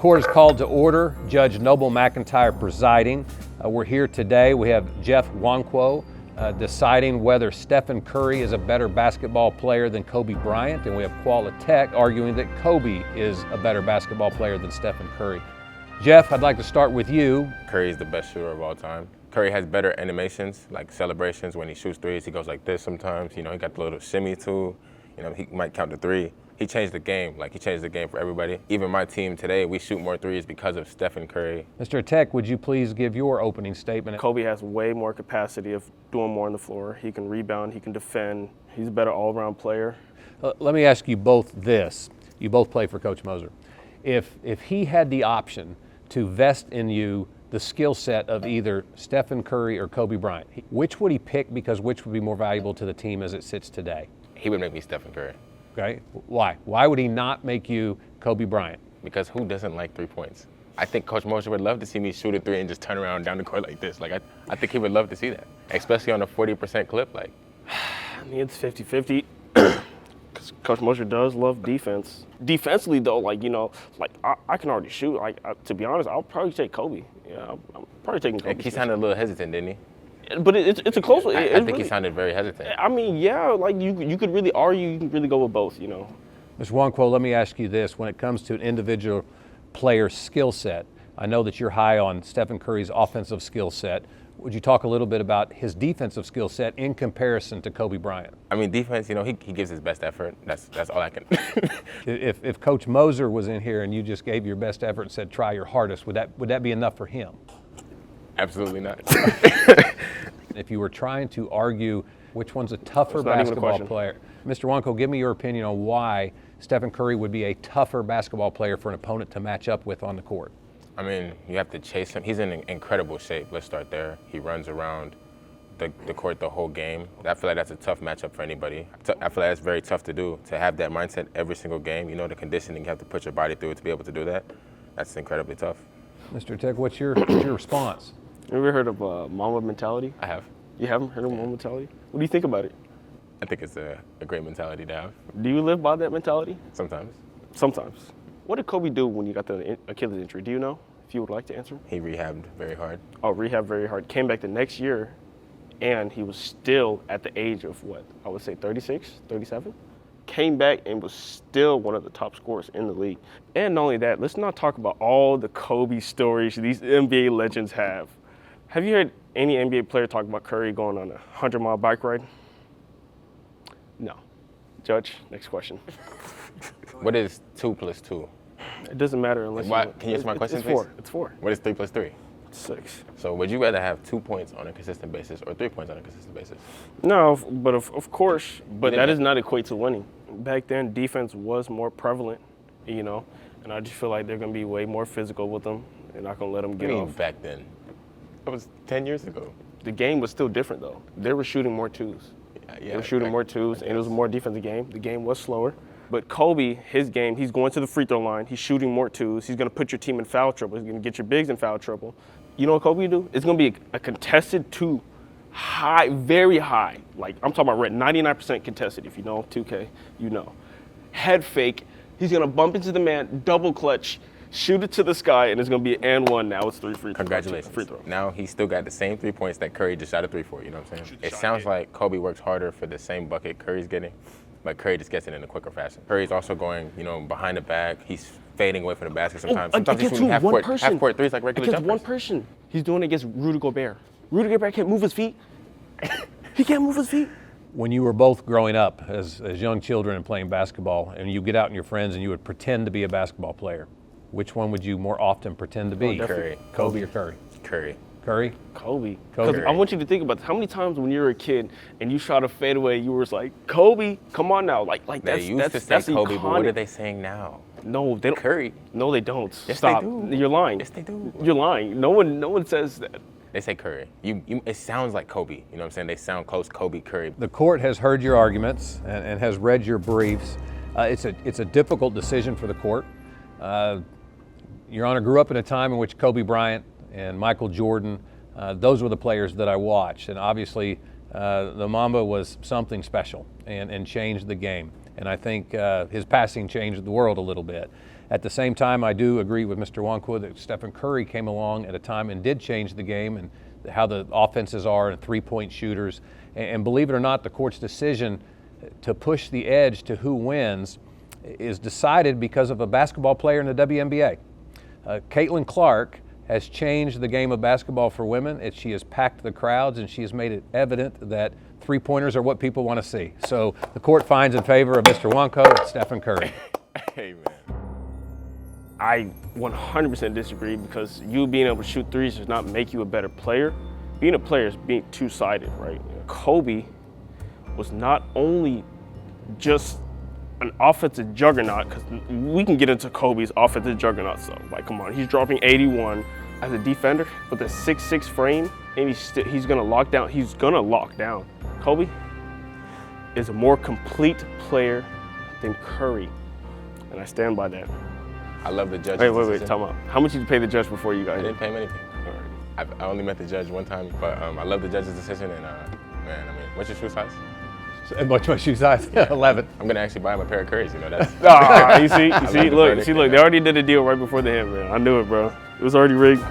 court is called to order. Judge Noble McIntyre presiding. We're here today. We have Jeff Nwankwo deciding whether Stephen Curry is a better basketball player than Kobe Bryant, and we have Kuol Atak arguing that Kobe is a better basketball player than Stephen Curry. Jeff, I'd like to start with you. Curry is the best shooter of all time. Curry has better animations, like celebrations when he shoots threes. He goes like this sometimes. You know, he got the little shimmy too. You know, he might count the three. He changed the game. Like, he changed the game for everybody. Even my team today, we shoot more threes because of Stephen Curry. Mr. Atak, would you please give your opening statement? Kobe has way more capacity of doing more on the floor. He can rebound, he can defend. He's a better all-around player. Let me ask you both this. You both play for Coach Moser. If he had the option to vest in you the skill set of either Stephen Curry or Kobe Bryant, which would he pick, because which would be more valuable to the team as it sits today? He would make me Stephen Curry. Okay, why? Why would he not make you Kobe Bryant? Because who doesn't like 3 points? I think Coach Moser would love to see me shoot a three and just turn around down the court like this. Like, I think he would love to see that, especially on a 40% clip. Like, I mean, it's 50-50. Because Coach Moser does love defense. Defensively, though, like, you know, like I can already shoot. Like, to be honest, I'll probably take Kobe. Yeah, I'm probably taking Kobe. he sounded a little hesitant, didn't he? But it's a close one. I think he sounded very hesitant. I mean, yeah, like you could really argue, you can really go with both, you know. Mr. Nwankwo, let me ask you this. When it comes to an individual player's skill set, I know that you're high on Stephen Curry's offensive skill set. Would you talk a little bit about his defensive skill set in comparison to Kobe Bryant? I mean, defense, you know, he gives his best effort. That's all I can. If Coach Moser was in here and you just gave your best effort and said try your hardest, would that be enough for him? Absolutely not. If you were trying to argue which one's a tougher basketball player, Mr. Nwankwo, give me your opinion on why Stephen Curry would be a tougher basketball player for an opponent to match up with on the court. I mean, you have to chase him. He's in incredible shape. Let's start there. He runs around the court the whole game. I feel like that's a tough matchup for anybody. I feel like that's very tough to do, to have that mindset every single game. You know, the conditioning, you have to put your body through it to be able to do that. That's incredibly tough. Mr. Atak, what's your response? Have you ever heard of Mamba mentality? I have. You haven't heard of Mamba mentality? What do you think about it? I think it's a great mentality to have. Do you live by that mentality? Sometimes. Sometimes. What did Kobe do when you got the Achilles injury? Do you know, if you would like to answer? He rehabbed very hard. Oh, rehabbed very hard. Came back the next year, and he was still at the age of what? I would say 36, 37? Came back and was still one of the top scorers in the league. And not only that, let's not talk about all the Kobe stories these NBA legends have. Have you heard any NBA player talk about Curry going on a 100-mile bike ride? No. Judge, next question. What is 2 plus 2? It doesn't matter unless Can you answer my question, it's please? 4. It's 4. What is 3 plus 3? 6. So would you rather have 2 points on a consistent basis or 3 points on a consistent basis? No, but of course, but that does not equate to winning. Back then, defense was more prevalent, you know, and I just feel like they're going to be way more physical with them. They're not going to let them get off. Back then? That was 10 years ago. The game was still different, though. They were shooting more twos. They were shooting more twos, and it was a more defensive game. The game was slower. But Kobe, his game, he's going to the free throw line. He's shooting more twos. He's going to put your team in foul trouble. He's going to get your bigs in foul trouble. You know what Kobe do? It's going to be a contested 2, high, very high. Like, I'm talking about 99% contested. If you know 2K, you know. Head fake. He's going to bump into the man, double clutch, shoot it to the sky, and it's going to be an and one. Now it's 3 free throws. Congratulations. Free throw. Now he's still got the same 3 points that Curry just shot a 3 for, you know what I'm saying? It sounds like Kobe works harder for the same bucket Curry's getting, but Curry just gets it in a quicker fashion. Curry's also going, you know, behind the back. He's fading away from the basket sometimes. Sometimes he's shooting half-court threes like regular jumpers. One person. He's doing it against Rudy Gobert. Rudy Gobert can't move his feet. He can't move his feet. When you were both growing up as young children and playing basketball, and you get out and your friends and you would pretend to be a basketball player, which one would you more often pretend to be? Curry. Kobe or Curry? Curry. Curry? Kobe. Kobe. I want you to think about this. How many times when you were a kid and you shot a fadeaway, you were like, Kobe, come on now. Like They that's used to say Kobe, but what are they saying now? No, they don't. Curry. No, they don't. Yes, Stop. they do. You're lying. Yes, they do. You're lying. No one says that. They say Curry. It sounds like Kobe. You know what I'm saying? They sound close. Kobe, Curry. The court has heard your arguments and has read your briefs. It's a difficult decision for the court. Your Honor grew up in a time in which Kobe Bryant and Michael Jordan, those were the players that I watched. And obviously, the Mamba was something special and changed the game. And I think his passing changed the world a little bit. At the same time, I do agree with Mr. Nwankwo that Stephen Curry came along at a time and did change the game and how the offenses are and three-point shooters. And believe it or not, the court's decision to push the edge to who wins is decided because of a basketball player in the WNBA. Caitlin Clark has changed the game of basketball for women. She has packed the crowds, and she has made it evident that three-pointers are what people want to see. So the court finds in favor of Mr. Nwankwo and Stephen Curry. Hey, man. I 100% disagree, because you being able to shoot threes does not make you a better player. Being a player is being two-sided, right? Kobe was not only just an offensive juggernaut, because we can get into Kobe's offensive juggernaut stuff. Like, come on, he's dropping 81 as a defender with a 6'6" frame, and he's gonna lock down. He's gonna lock down. Kobe is a more complete player than Curry, and I stand by that. I love the judge. Wait, time out. How much did you pay the judge before you got I here? didn't pay him anything. I only met the judge one time, but I love the judge's decision. And man, I mean, what's your shoe size? What's my shoe size? 11. I'm gonna actually buy him a pair of Currys. You know that. You see, look, they already did a deal right before the end, man. I knew it, bro. It was already rigged.